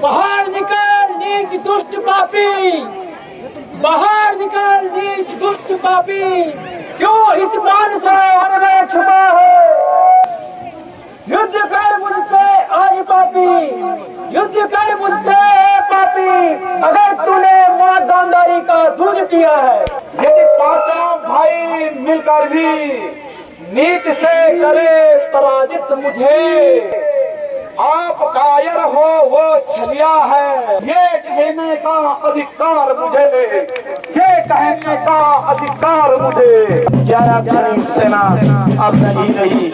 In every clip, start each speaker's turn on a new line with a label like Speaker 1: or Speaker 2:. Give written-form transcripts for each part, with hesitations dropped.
Speaker 1: बाहर निकल नीच दुष्ट पापी, बाहर निकल नीच दुष्ट पापी, क्यों इस बाण सरोवर में छुपा है? युद्ध कर मुझसे आज पापी, युद्ध कर मुझसे पापी, अगर तूने मां दानदारी का दूध पिया है।
Speaker 2: यदि पांचों भाई मिलकर भी नीत से करे पराजित मुझे, आप कायर हो वो छलिया है, ये कहने का अधिकार मुझे, ये कहने का अधिकार मुझे। 11 खरी सेना अब नहीं रही,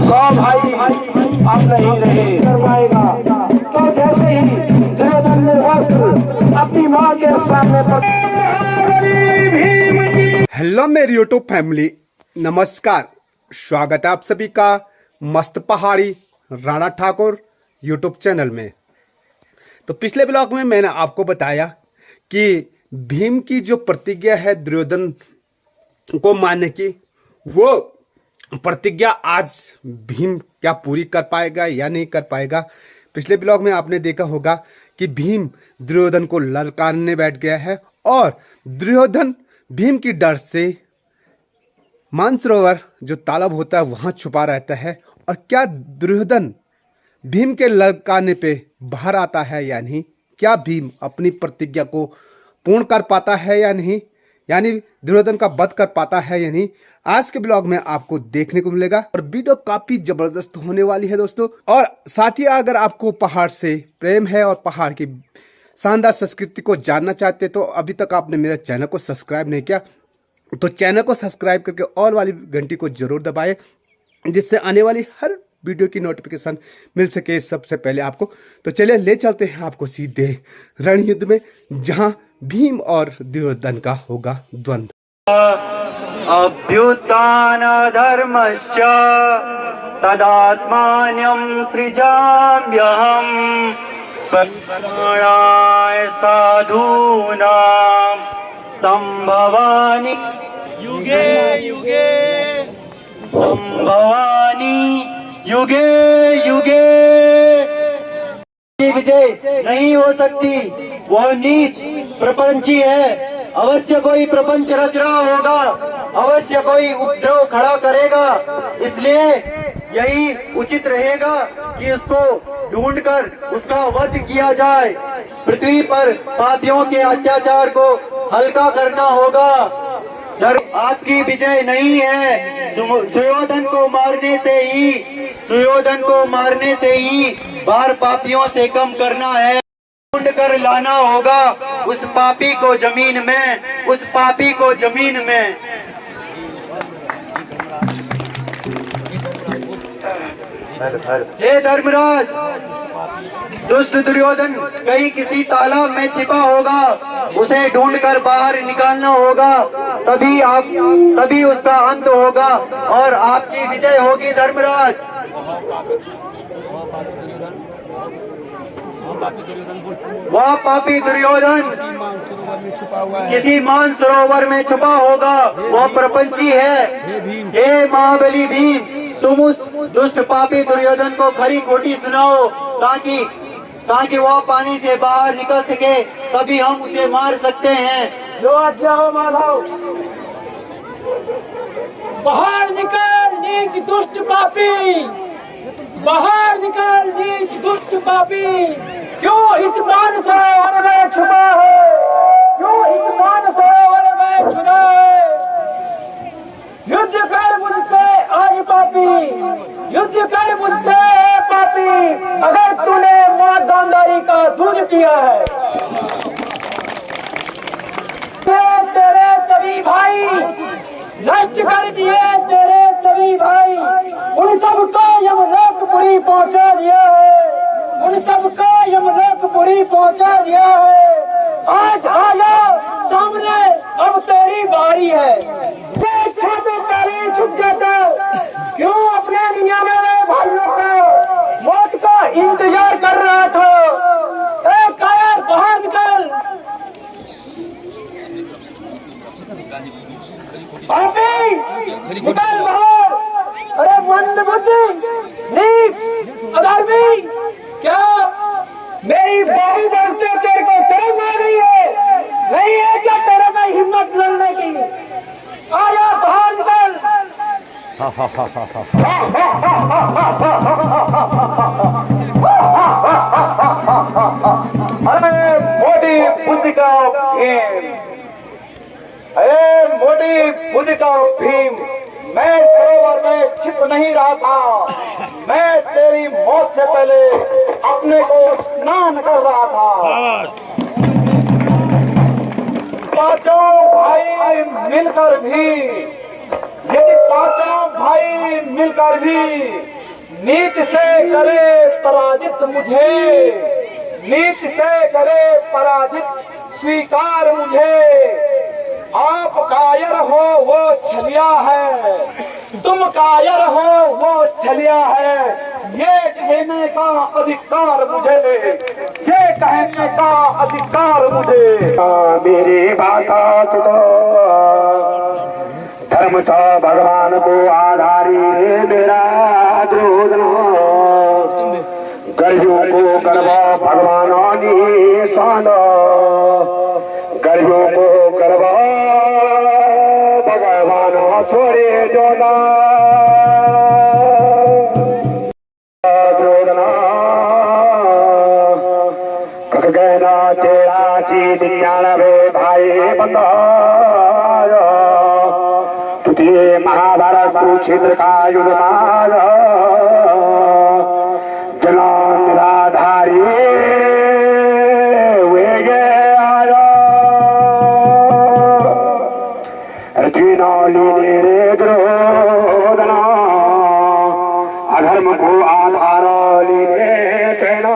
Speaker 2: 100 भाई अब नहीं रहे, करवाएगा तो जैसे ही दुर्योधन ने वस्त्र अपनी मां के सामने
Speaker 3: हेलो मेरी यूट्यूब फैमिली, नमस्कार। स्वागत है आप सभी का मस्त पहाड़ी राणा ठाकुर यूट्यूब चैनल में। तो पिछले ब्लॉग में मैंने आपको बताया कि भीम की जो प्रतिज्ञा है दुर्योधन को मारने की, वो प्रतिज्ञा आज भीम क्या पूरी कर पाएगा या नहीं कर पाएगा। पिछले ब्लॉग में आपने देखा होगा कि भीम दुर्योधन को ललकारने बैठ गया है और दुर्योधन भीम की डर से मानसरोवर जो तालाब होता है वहां छुपा रहता है। और क्या दुर्योधन भीम के ललकारने पे बाहर आता है या नहीं? क्या भीम अपनी प्रतिज्ञा को पूर्ण कर पाता है या नहीं, यानी दुर्योधन का वध कर पाता है या नहीं? आज के ब्लॉग में आपको देखने को मिलेगा और वीडियो काफी जबरदस्त होने वाली है दोस्तों। और साथ ही अगर आपको पहाड़ से प्रेम है और पहाड़ की शानदार संस्कृति को जानना चाहते तो अभी तक आपने मेरे चैनल को सब्सक्राइब नहीं किया तो चैनल को सब्सक्राइब करके ऑल वाली घंटी को जरूर दबाएं, जिससे आने वाली हर वीडियो की नोटिफिकेशन मिल सके सबसे पहले आपको। तो चलिए ले चलते हैं आपको सीधे रण युद्ध में, जहां भीम और दुर्योधन का होगा द्वंद्व।
Speaker 2: अभ्युत्थान धर्मश्च तदात्मान्यं सृजाम्यहम्, प्राणाय साधूनां संभवानि युगे युगे, संभवानि युगे युगे। विजय नहीं हो सकती, वह नीच प्रपंची है। अवश्य कोई प्रपंच रच रहा होगा, अवश्य कोई उपद्रव खड़ा करेगा, इसलिए यही उचित रहेगा कि उसको ढूंढकर उसका वध किया जाए। पृथ्वी पर पापियों के अत्याचार को हल्का करना होगा। आपकी विजय नहीं है, सुयोधन को मारने से ही, सुयोधन को मारने से ही बार पापियों से कम करना है। ढूंढ कर लाना होगा उस पापी को जमीन में, उस पापी को जमीन में। हे धर्मराज, दुष्ट दुर्योधन कहीं किसी तालाब में छिपा होगा, उसे ढूंढकर बाहर निकालना होगा, तभी उसका अंत होगा और आपकी विजय होगी धर्मराज। वह पापी दुर्योधन किसी मानसरोवर में छुपा होगा, वह प्रपंची है। हे महाबली भीम, तुम उस दुष्ट पापी दुर्योधन को खरी खोटी सुनाओ ताकि वह पानी से बाहर निकल सके, तभी हम उसे मार सकते हैं। जो आज्ञा हो माधव।
Speaker 1: बाहर निकल नीच दुष्ट पापी, बाहर निकल नीच दुष्ट पापी, क्यों इस बाण सरोवर में छुपा है? क्यों इस बाण सरोवर में छुपा है? युद्ध कर मुझसे आज पापी, युद्ध कर मुझसे पापी, अगर तूने मां दानदारी का दूध पिया है। तेरे सभी भाई नष्ट कर दिए, तेरे सभी भाई, उन सबको यमलोकपुरी पहुंचा दिया है, उन सबको यमलोकपुरी पहुंचा दिया है। आज आ जाओ सामने, अब तेरी बारी है। तेरी झुक जाता, क्यों अपने 99 भाइयों को मौत का इंतजार कर रहा था? कायर बाहर निकल, निकल बाहर। अरे मंद बुद्धि, नीच, अधर्मी, क्या मेरी तेरी बाहु बनते तेरे को शर्म आ रही है? नहीं है क्या तेरे में हिम्मत लड़ने की? आया बाहर निकल।
Speaker 4: अरे मोटी बुद्धि का भीम, अरे मोटी बुद्धि का भीम, मैं सरोवर में छिप नहीं रहा था। मैं तेरी मौत से पहले अपने को स्नान कर रहा था। पांचों भाई मिलकर भी, यदि पांचों भाई मिलकर भी नीति से करे पराजित मुझे, नीति से करे पराजित स्वीकार मुझे। आप कायर हो वो छलिया है, तुम कायर हो वो छलिया है। ये कहने का अधिकार मुझे, ये कहने का अधिकार मुझे।
Speaker 5: मेरी बात तो धर्म था भगवान को आधारी रे मेरा द्रोधन। गर्भों को गर्भ भगवान निशान, गर्भों को गर्भ भगवान थोड़े जोना। द्रोधना कख गहना तेरा सी 99 भाई बंदा। तुझे महाभारत कुरुक्षेत्र का युद्ध मार, जना निराधारी वे गे आया। लीने रे द्रोधना, अधर्म को आधार लीने तेना,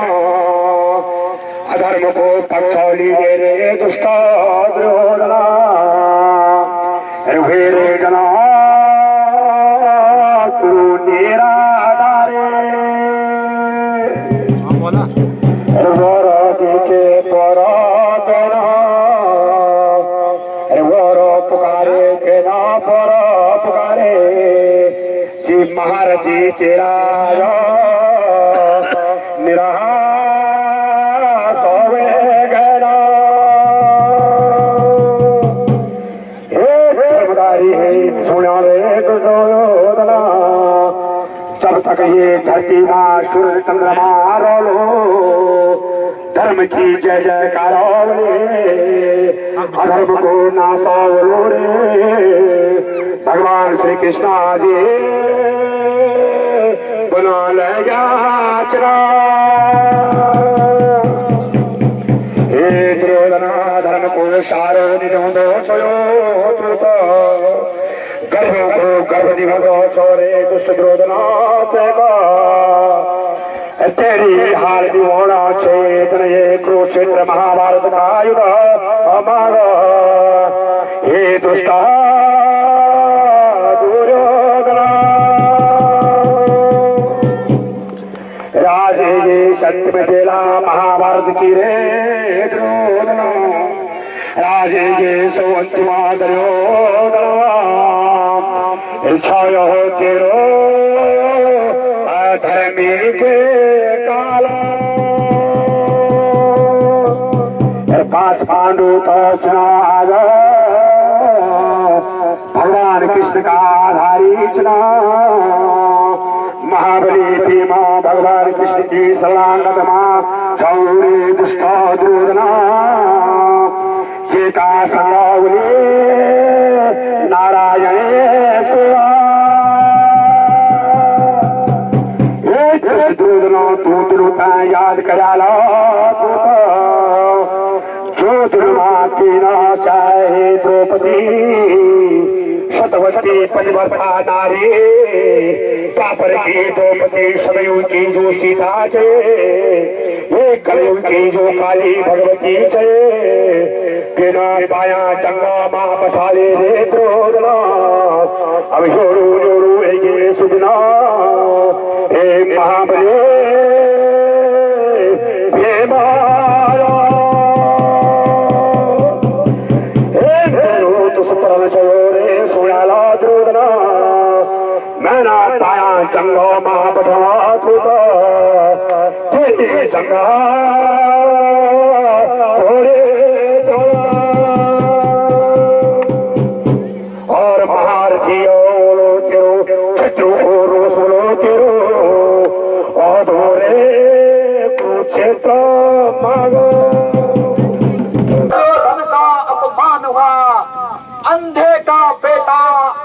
Speaker 5: अधर्म को पक्ष लीने रे दुष्ट द्रोधना। रे जना तू निराधारे, वर देखे पर तेना, वर पुकारे के ना पर पुकारे। शिव महारथी तेरा निराश होवे गहरा। है सुना रे दुर्योधना, तब तक ये धरती माँ सूर्य चंद्रमा रोलो, धर्म की जय जयकार बोले, अधर्म को नाशो रे। भगवान श्री कृष्ण जी बना लेगा चरा। हे दुर्योधना धर्म को सारो निधो छोयो गर्भों को गर्भ निभो छोरे दुष्ट द्रोधना तेगा। तेरी हाल भी होना चेतन ये कुरुक्षेत्र महाभारत का युद्ध हमारा। हे दुष्टा दुर्योधना, राजे ये सत्य में बेला महाभारत की रे द्रोधना। राजे ये सो अंतिमा दुर्योधना, इच्छायो तेरो अधर्मी के काला। 5 पांडु तो चुनाव भगवान कृष्ण का आधारी चुना। महाबली भीमा भगवान कृष्ण की सलांगत मां छौरी दुष्ट द्रोधना। ये का संगावली नारायण सेवा। दुर्योधनो तू दुरुता याद कराला तू जो दुर्मा की न चाहे द्रौपदी। सतवती पतिव्रता नारी पापर की द्रौपदी, सदयुग की जो सीता छे, ये कलयुग की जो काली भगवती छे। बिना पाया चंगा मां बसाले रे द्रोधना। अब जोरू जोरू एक सुधना हे महाबली हे माया। हे मेरो तो सुतरन चलो रे सोयाला द्रोधना। मैं ना पाया चंगा मां बसा तेरी चंगा मांगो।
Speaker 4: दुर्योधन का अपमान हुआ, अंधे का बेटा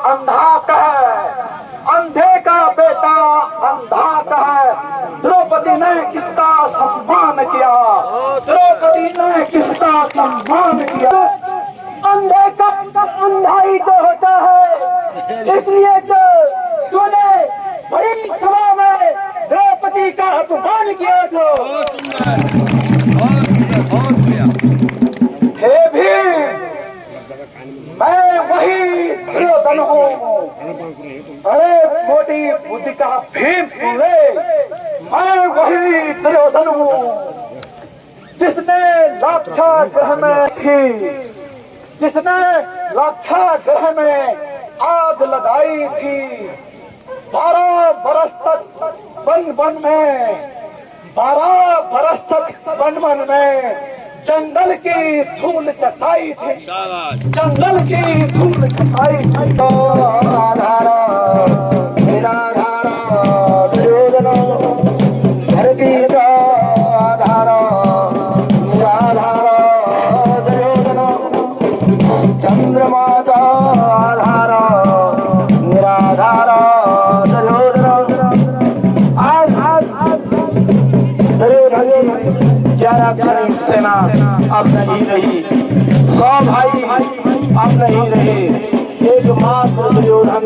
Speaker 4: अंधा कहे, अंधे का बेटा अंधा कहे। द्रौपदी ने किसका सम्मान किया, द्रौपदी ने किसका सम्मान किया। अंधे का अंधाई तो होता है, इसलिए तो तूने बड़ी सभा में द्रौपदी का अपमान किया। जो हे भीम, मैं वही दुर्योधन हूँ। अरे मोटी बुद्धि का भीम सुन ले, मैं वही दुर्योधन हूँ जिसने लाक्षागृह में थी, जिसने लाक्षागृह में आग लगाई थी। 12 बरस तक वन में, 12 बरस तक वन में जंगल की धूल चटाई थी, जंगल की धूल चटाई थी।
Speaker 5: आधारा निराधारा दुर्योधन, धरती का आधारा निराधारा दुर्योधन, चंद्रमा का आधारा निराधारा दुर्योधन। आज दुर्योधन 11 खड़ी सेना अब नहीं रही, 100 भाई अब नहीं रहे। एकमात्र दुर्योधन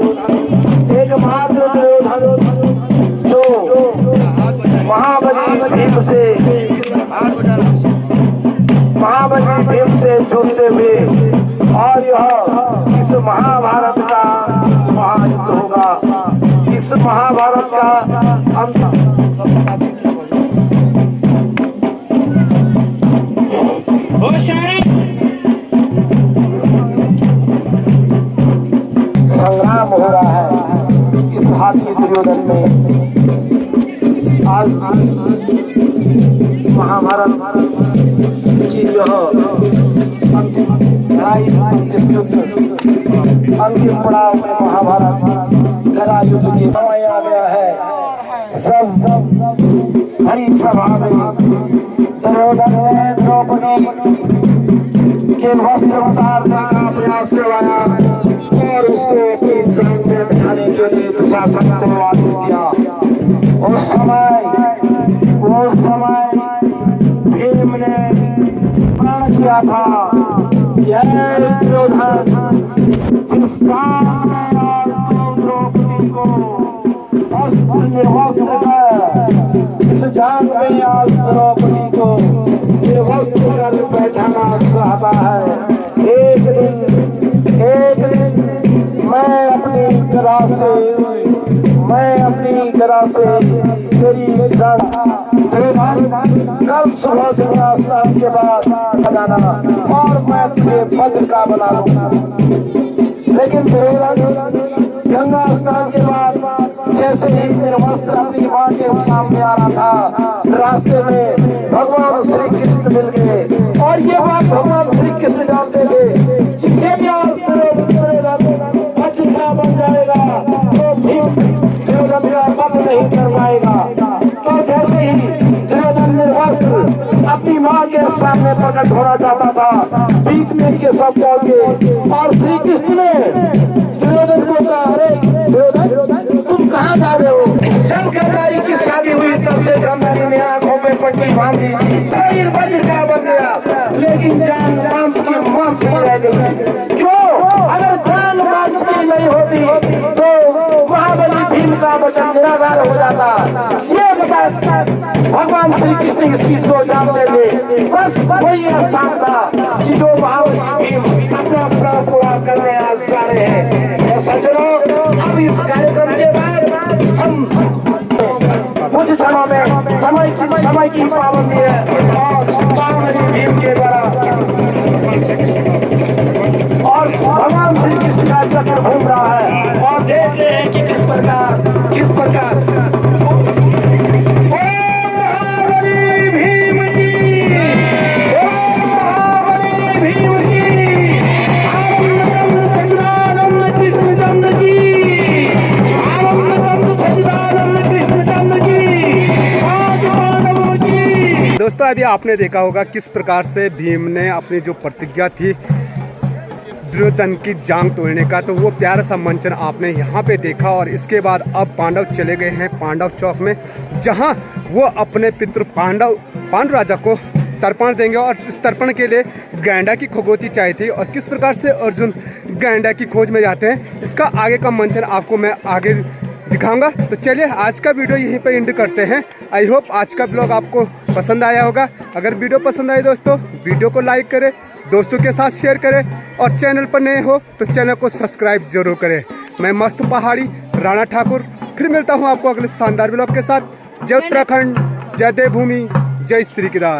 Speaker 5: जो महाबली भीम से जुड़ते हुए, और यह इस महाभारत का महायुद्ध होगा, इस महाभारत का अंत। संग्राम हो रहा है इस हाथी दुर्योधन में। आज महाभारत की जो अंतिम लड़ाई, अंतिम पड़ाव में महाभारत गदा युद्ध की समय आ गया है। सब हरी सभा में दुर्योधन ने द्रौपदी के वस्त्र उतारने का प्रयास करवाया और उसको अपनी जान में बिठाने के लिए दुशासन को आदेश दिया। उस समय भीम ने प्रण किया था, यह दुर्योधन जिस काम में आज द्रौपदी को वस्त्र निर्वस्त्र कर, इस जान में आज द्रौपदी को निर्वस्त्र कर बैठाना चाहता है। एक दिन मैं अपनी गदा से तेरी जान कल सुबह गंगा स्नान के बाद बजाना और मैं तुझे वज्र का बना लूंगा। लेकिन गंगा स्नान के बाद जैसे ही निर्वस्त्र अपनी माँ के सामने आ रहा था, रास्ते में भगवान श्री कृष्ण मिल गए। और ये बात भगवान श्री कृष्ण जानते थे कि ये भी आज वज्र का बन जाएगा तो भीम दुर्योधन का वध नहीं कर पाएगा। तो जैसे ही दुर्योधन निर्वस्त्र अपनी माँ के सामने प्रकट होना चाहता था, बीच में के सब पहुंचे और श्री कृष्ण ने दुर्योधन को कहा, अरे दुर्योधन तुम कहाँ जा रहे हो? जब गंगारी की शादी हुई तब से गंगारी ने आंखों में पट्टी बांधी, फिर वज्र का बन गया, लेकिन जान मांस की मांस ही रह गई। क्यों? अगर जान मांस की नहीं होती तो महाबली भीम का वचन निराधार हो जाता। ये बता भगवान श्री कृष्ण इस चीज को जानते थे। बस वही स्थान था कि जो महाबली भीम अपना प्राण पूरा करने आज जा रहे हैं। सज्जनों, अब इस कार्यक्रम के बाद हम कुछ क्षणों में समय की पाबंदी है और महाबली भीम के द्वारा और भगवान श्री कृष्ण का चक्र घूम रहा है और देखते हैं कि किस प्रकार
Speaker 3: दोस्तों दोस्तों अभी आपने देखा होगा किस प्रकार से भीम ने अपनी जो प्रतिज्ञा थी दुर्योधन की जांग तोड़ने का, तो वो प्यारा सा मंचन आपने यहाँ पे देखा। और इसके बाद अब पांडव चले गए हैं पांडव चौक में, जहाँ वो अपने पितृ पांडु राजा को तर्पण देंगे। और इस तर्पण के लिए गैंडा की खगोती चाहिए थी और किस प्रकार से अर्जुन गैंडा की खोज में जाते हैं, इसका आगे का मंचन आपको मैं आगे दिखाऊंगा। तो चलिए आज का वीडियो यहीं पे एंड करते हैं। आई होप आज का ब्लॉग आपको पसंद आया होगा। अगर वीडियो पसंद आए दोस्तों, वीडियो को लाइक करें, दोस्तों के साथ शेयर करें और चैनल पर नए हो तो चैनल को सब्सक्राइब जरूर करें। मैं मस्त पहाड़ी राणा ठाकुर फिर मिलता हूँ आपको अगले शानदार ब्लॉग के साथ। जय उत्तराखंड, जय देवभूमि, जय श्री केदार।